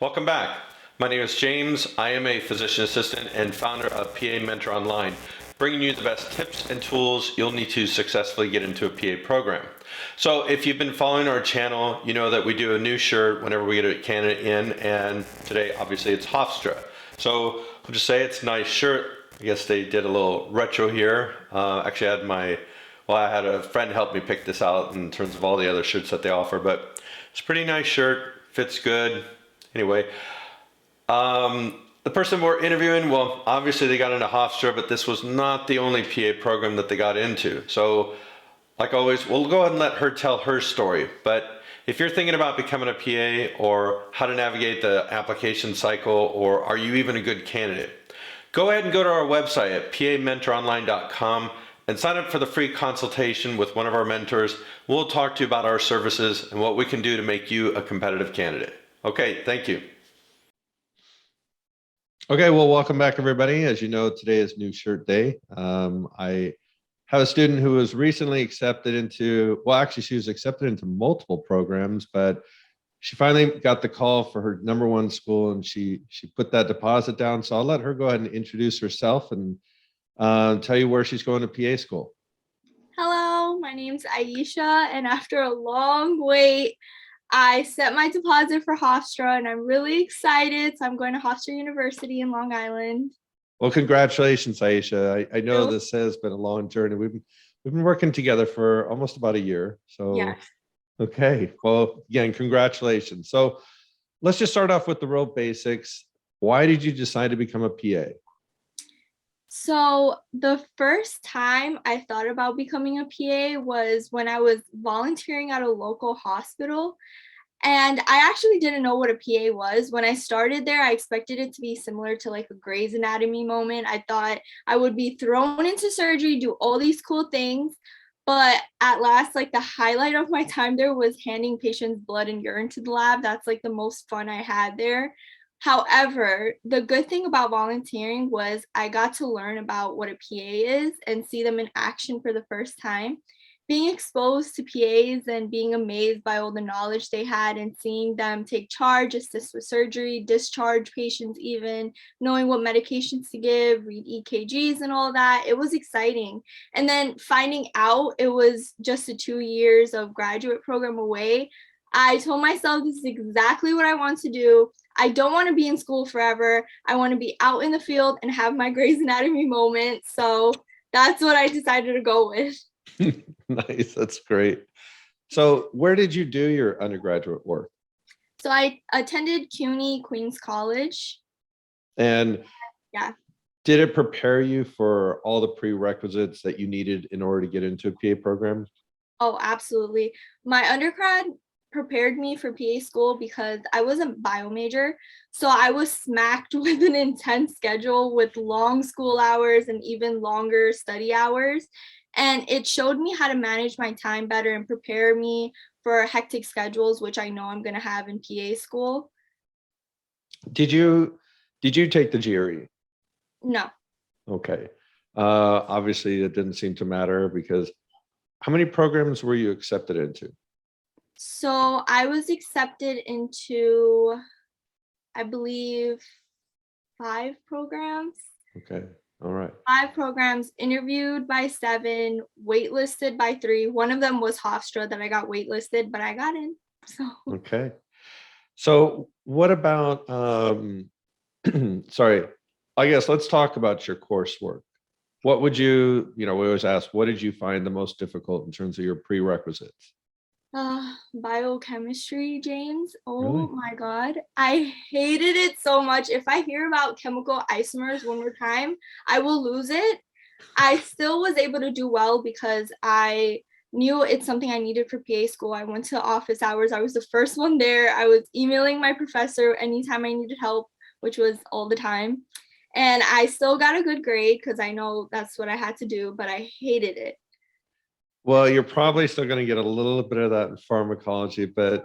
Welcome back. My name is James. I am a physician assistant and founder of PA Mentor Online, bringing you the best tips and tools you'll need to successfully get into a PA program. So if you've been following our channel, you know that we do a new shirt whenever we get a candidate in, and today obviously it's Hofstra. So I'll just say it's a nice shirt. I guess they did a little retro here. Actually I had a friend help me pick this out in terms of all the other shirts that they offer, but it's a pretty nice shirt, fits good. Anyway, the person we're interviewing, well, obviously they got into Hofstra, but this was not the only PA program that they got into. So, like always, we'll go ahead and let her tell her story. But if you're thinking about becoming a PA or how to navigate the application cycle, or are you even a good candidate, go ahead and go to our website at pamentoronline.com and sign up for the free consultation with one of our mentors. We'll talk to you about our services and what we can do to make you a competitive candidate. Okay, thank you. Okay, well, welcome back, everybody. As you know, today is New Shirt Day. I have a student who was recently accepted into, well, actually, she was accepted into multiple programs, but she finally got the call for her #1 school, and she put that deposit down. So I'll let her go ahead and introduce herself and tell you where she's going to PA school. Hello, my name's Ayesha, and after a long wait, I set my deposit for Hofstra, and I'm really excited. So I'm going to Hofstra University in Long Island. Well, congratulations, Ayesha. I know this has been a long journey. We've been working together for almost about a year. So, yes. Okay. Well, again, congratulations. So let's just start off with the real basics. Why did you decide to become a PA? So the first time I thought about becoming a PA was when I was volunteering at a local hospital. And I actually didn't know what a PA was. When I started there, I expected it to be similar to like a Grey's Anatomy moment. I thought I would be thrown into surgery, do all these cool things. But at last, like the highlight of my time there was handing patients blood and urine to the lab. That's like the most fun I had there. However, the good thing about volunteering was I got to learn about what a PA is and see them in action for the first time. Being exposed to PAs and being amazed by all the knowledge they had and seeing them take charge, assist with surgery, discharge patients even, knowing what medications to give, read EKGs and all that, it was exciting. And then finding out it was just 2 years of graduate program away, I told myself this is exactly what I want to do. I don't want to be in school forever. I want to be out in the field and have my Grey's Anatomy moment. So that's what I decided to go with. Nice. That's great. So where did you do your undergraduate work? So I attended CUNY Queens College. And yeah. Did it prepare you for all the prerequisites that you needed in order to get into a PA program? Oh, absolutely. My undergrad prepared me for PA school because I was a bio major. So I was smacked with an intense schedule with long school hours and even longer study hours. And it showed me how to manage my time better and prepare me for hectic schedules, which I know I'm going to have in PA school. Did you take the GRE? No. Okay. Obviously, it didn't seem to matter because how many programs were you accepted into? So I was accepted into, I believe, 5 programs. Okay. All right. 5 programs, interviewed by 7, waitlisted by 3. One of them was Hofstra that I got waitlisted, but I got in. So okay. So what about sorry, I guess let's talk about your coursework. What would you, we always ask, what did you find the most difficult in terms of your prerequisites? Biochemistry, James. Oh Really? my God. I hated it so much. If I hear about chemical isomers one more time, I will lose it. I still was able to do well because I knew it's something I needed for PA school. I went to office hours. I was the first one there. I was emailing my professor anytime I needed help, which was all the time. And I still got a good grade because I know that's what I had to do, but I hated it. Well, you're probably still going to get a little bit of that in pharmacology, but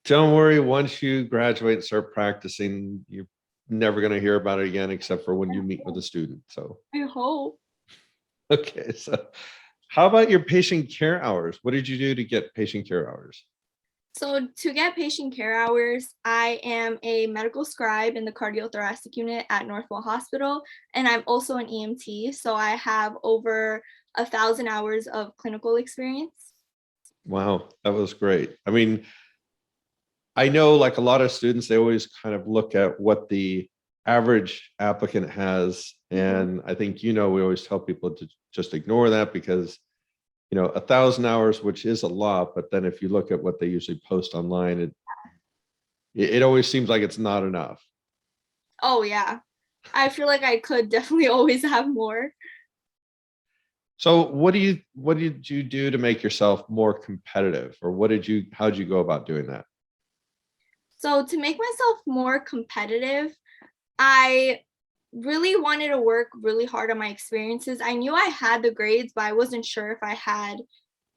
don't worry. Once you graduate and start practicing, you're never going to hear about it again, except for when you meet with a student. So I hope. Okay. So how about your patient care hours? What did you do to get patient care hours? So to get patient care hours, I am a medical scribe in the cardiothoracic unit at Northwell Hospital, and I'm also an EMT. So I have over 1,000 hours of clinical experience. Wow, that was great. I mean, I know like a lot of students, they always kind of look at what the average applicant has. Mhm. And I think, we always tell people to just ignore that because, 1,000 hours, which is a lot, but then if you look at what they usually post online, it always seems like it's not enough. Oh yeah, I feel like I could definitely always have more. So what did you do to make yourself more competitive? Or how did you go about doing that? So to make myself more competitive, I really wanted to work really hard on my experiences. I knew I had the grades, but I wasn't sure if I had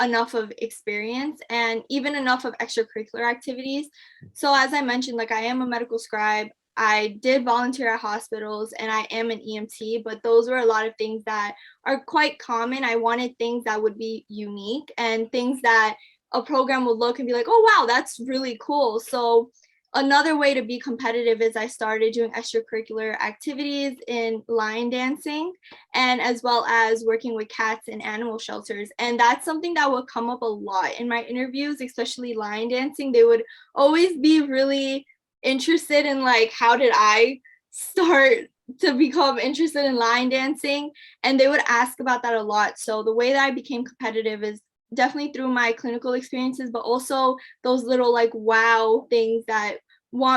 enough of experience and even enough of extracurricular activities. So as I mentioned, like I am a medical scribe. I did volunteer at hospitals and I am an EMT, but those were a lot of things that are quite common. I wanted things that would be unique and things that a program would look and be like, oh wow, that's really cool. So another way to be competitive is I started doing extracurricular activities in line dancing and as well as working with cats in animal shelters. And that's something that would come up a lot in my interviews, especially line dancing. They would always be really interested in like, how did I start to become interested in line dancing? And they would ask about that a lot. So the way that I became competitive is definitely through my clinical experiences, but also those little like wow things that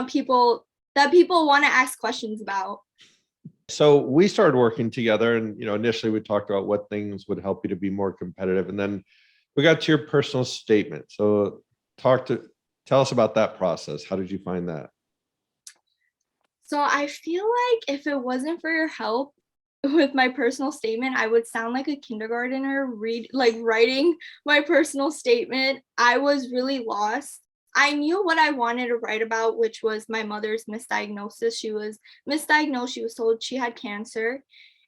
people want to ask questions about. So we started working together and, initially we talked about what things would help you to be more competitive. And then we got to your personal statement. So tell us about that process. How did you find that? So I feel like if it wasn't for your help with my personal statement, I would sound like a kindergartner writing my personal statement. I was really lost. I knew what I wanted to write about, which was my mother's misdiagnosis. She was misdiagnosed. She was told she had cancer.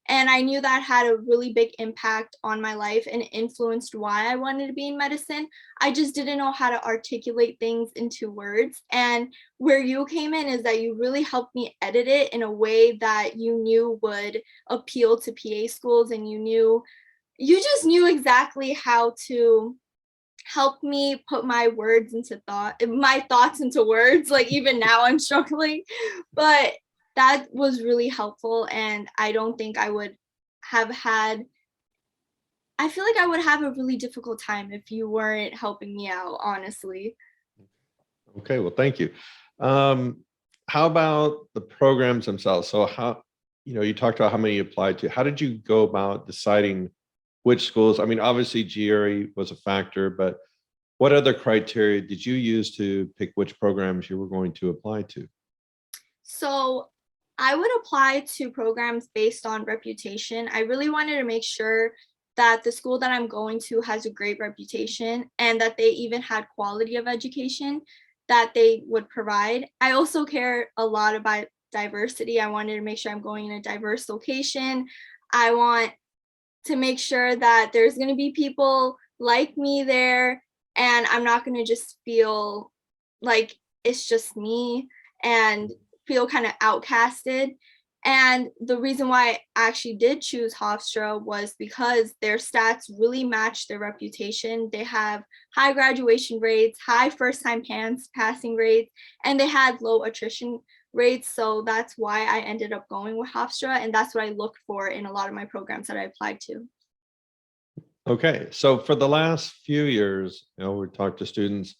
And I knew that had a really big impact on my life and influenced why I wanted to be in medicine. I just didn't know how to articulate things into words. And where you came in is that you really helped me edit it in a way that you knew would appeal to PA schools, and you just knew exactly how to help me put my thoughts into words. Like even now I'm struggling, but that was really helpful. And I don't think have had I feel like I would have a really difficult time if you weren't helping me out, honestly. Okay, well, thank you. Um, how about the programs themselves? So you talked about how many you applied to. How did you go about deciding which schools? I mean, obviously GRE was a factor, but what other criteria did you use to pick which programs you were going to apply to? So I would apply to programs based on reputation. I really wanted to make sure that the school that I'm going to has a great reputation and that they even had quality of education that they would provide. I also care a lot about diversity. I wanted to make sure I'm going in a diverse location. I want to make sure that there's going to be people like me there and I'm not going to just feel like it's just me and feel kind of outcasted. And the reason why I actually did choose Hofstra was because their stats really match their reputation. They have high graduation rates, high first time passing rates, and they had low attrition rates. So that's why I ended up going with Hofstra. And that's what I looked for in a lot of my programs that I applied to. Okay, so for the last few years, we talked to students.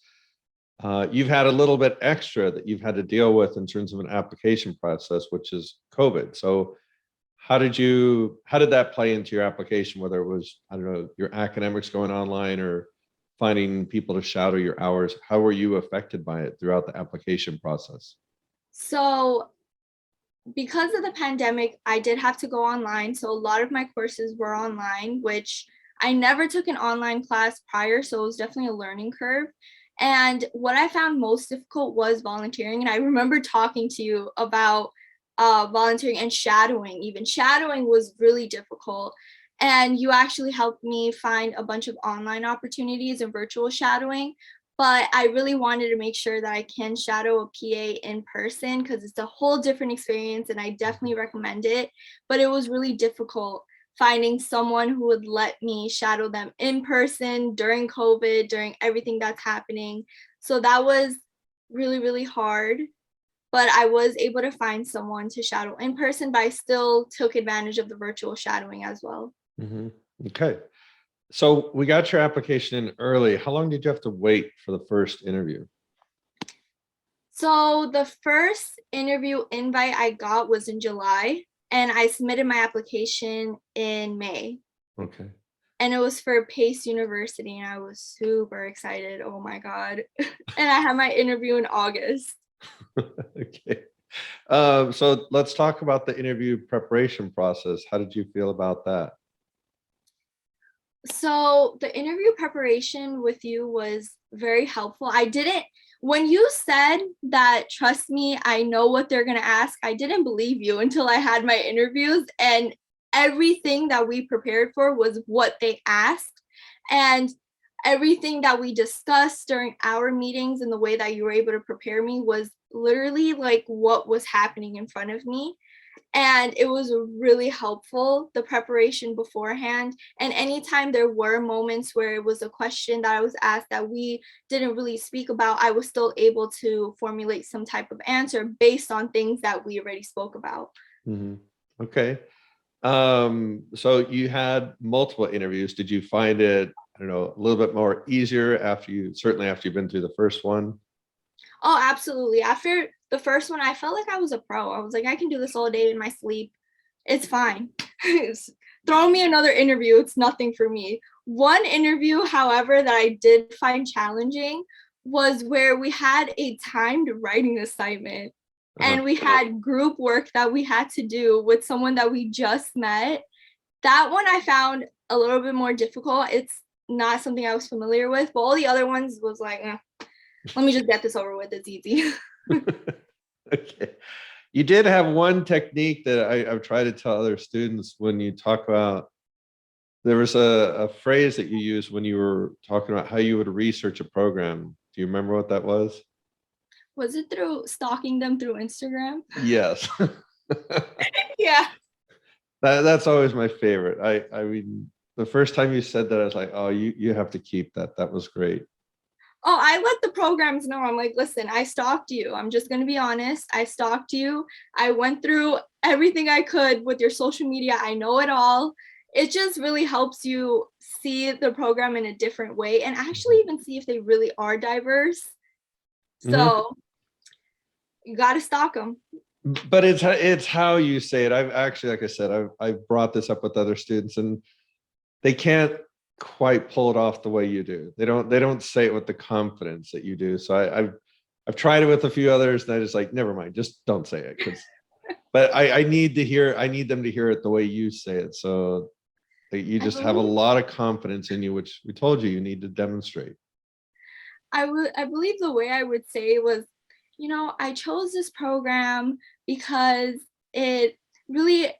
You've had a little bit extra that you've had to deal with in terms of an application process, which is COVID. So how did that play into your application, whether it was, I don't know, your academics going online or finding people to shadow your hours? How were you affected by it throughout the application process? So because of the pandemic, I did have to go online. So a lot of my courses were online, which I never took an online class prior. So it was definitely a learning curve. And what I found most difficult was volunteering. And I remember talking to you about volunteering and shadowing. Even shadowing was really difficult. And you actually helped me find a bunch of online opportunities and virtual shadowing. but I really wanted to make sure that I can shadow a PA in person because it's a whole different experience and I definitely recommend it. But it was really difficult finding someone who would let me shadow them in person during COVID, during everything that's happening. So that was really, really hard. But I was able to find someone to shadow in person, but I still took advantage of the virtual shadowing as well. Mhm. Okay. So we got your application in early. How long did you have to wait for the first interview? So the first interview invite I got was in July, and I submitted my application in May. Okay. And it was for Pace University, and I was super excited. Oh my God. And I had my interview in August. Okay. So let's talk about the interview preparation process. How did you feel about that? So the interview preparation with you was very helpful. When you said that, trust me, I know what they're going to ask, I didn't believe you until I had my interviews, and everything that we prepared for was what they asked. And everything that we discussed during our meetings and the way that you were able to prepare me was literally like what was happening in front of me. And it was really helpful, the preparation beforehand. And anytime there were moments where it was a question that I was asked that we didn't really speak about, I was still able to formulate some type of answer based on things that we already spoke about. Mhm. Okay. So you had multiple interviews. Did you find it, I don't know, a little bit more easier certainly after you've been through the first one? Oh, absolutely. After the first one, I felt like I was a pro. I was like, I can do this all day in my sleep. It's fine. Throw me another interview. It's nothing for me. One interview, however, that I did find challenging was where we had a timed writing assignment Uh, and we had group work that we had to do with someone that we just met. That one I found a little bit more difficult. It's not something I was familiar with, but all the other ones was like, let me just get this over with. It's easy. okay. You did have one technique that I've tried to tell other students when you talk about, there was a phrase that you used when you were talking about how you would research a program. Do you remember what that was? Was it through stalking them through Instagram? Yes. Yeah. That's always my favorite. I mean, the first time you said that, I was like, oh, you have to keep that. That was great. Oh, I let the programs know. I'm like, listen, I stalked you. I'm just going to be honest. I stalked you. I went through everything I could with your social media. I know it all. It just really helps you see the program in a different way and actually even see if they really are diverse. Mhm. So you got to stalk them. But it's how you say it. I've actually, like I said, I've brought this up with other students, and they can't quite pull it off the way you do. They don't say it with the confidence that you do. So I've tried it with a few others, and I just like, never mind, just don't say it. But I need them to hear it the way you say it. So that you I just have a believe lot of confidence in you, which we told you need to demonstrate. I believe the way I would say it was, I chose this program because it really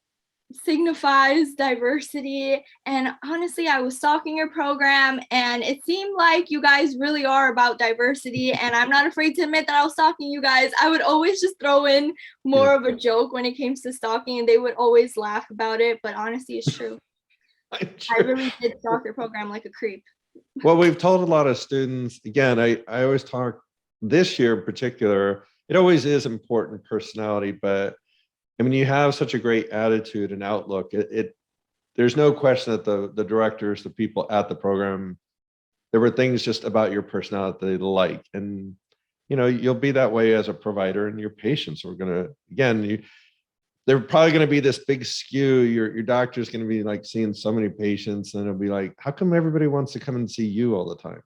signifies diversity. And honestly, I was stalking your program and it seemed like you guys really are about diversity. And I'm not afraid to admit that I was stalking you guys. I would always just throw in Yeah. more of a joke when it came to stalking and they would always laugh about it. But honestly, it's true. I'm I sure. really did stalk your program like a creep. Well, we've told a lot of students, again, I always talk this year in particular, it always is important personality, but I mean, you have such a great attitude and outlook. There's no question that the directors, the people at the program, there were things just about your personality that they like. And, you'll be that way as a provider, and your patients are going to, again, they're probably going to be this big skew. Your doctor's going to be like seeing so many patients, and it'll be like, how come everybody wants to come and see you all the time?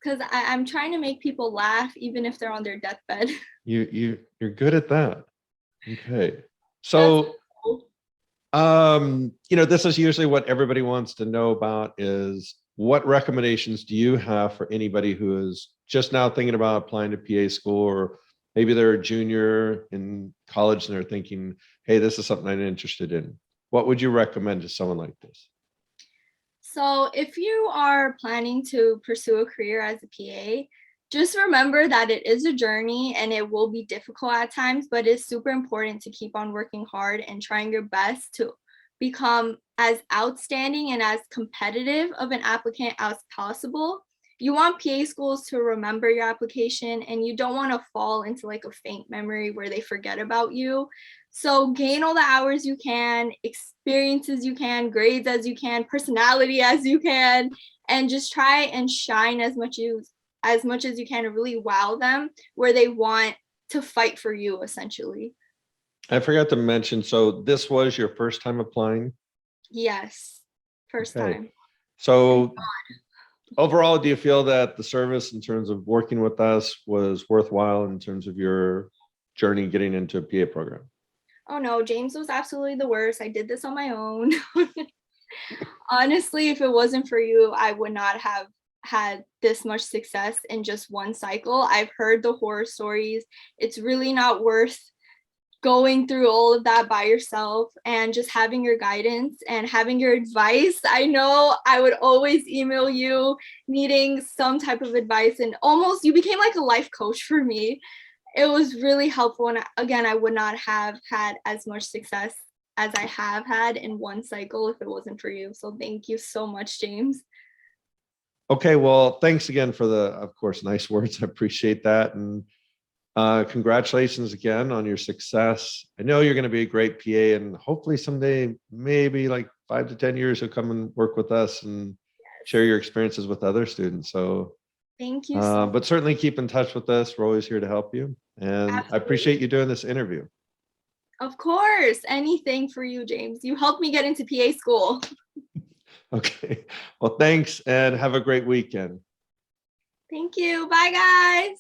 Because I'm trying to make people laugh even if they're on their deathbed. You're good at that. Okay. That's So, cool. this is usually what everybody wants to know about is what recommendations do you have for anybody who is just now thinking about applying to PA school, or maybe they're a junior in college and they're thinking, hey, this is something I'm interested in. What would you recommend to someone like this? So, if you are planning to pursue a career as a PA, just remember that it is a journey and it will be difficult at times, but it's super important to keep on working hard and trying your best to become as outstanding and as competitive of an applicant as possible. You want PA schools to remember your application and you don't want to fall into like a faint memory where they forget about you. So gain all the hours you can, experiences you can, grades as you can, personality as you can, and just try and shine as much as you can to really wow them where they want to fight for you essentially. I forgot to mention, so this was your first time applying? Yes, first Okay. time. So overall, do you feel that the service in terms of working with us was worthwhile in terms of your journey getting into a PA program? Oh no, James was absolutely the worst. I did this on my own. Honestly, if it wasn't for you, I would not have had this much success in just one cycle. I've heard the horror stories. It's really not worth going through all of that by yourself, and just having your guidance and having your advice. I know I would always email you needing some type of advice, and almost you became like a life coach for me. It was really helpful. And again, I would not have had as much success as I have had in one cycle if it wasn't for you. So thank you so much, James. Okay, well, thanks again for the, of course, nice words. I appreciate that. And congratulations again on your success. I know you're going to be a great PA, and hopefully someday, maybe like 5 to 10 years, you'll come and work with us and share your experiences with other students. So, Thank you so much. but certainly keep in touch with us. We're always here to help you. And I Absolutely. appreciate you doing this interview. Of course, anything for you, James. You helped me get into PA school. Okay. Well, thanks and have a great weekend. Thank you. Bye, guys.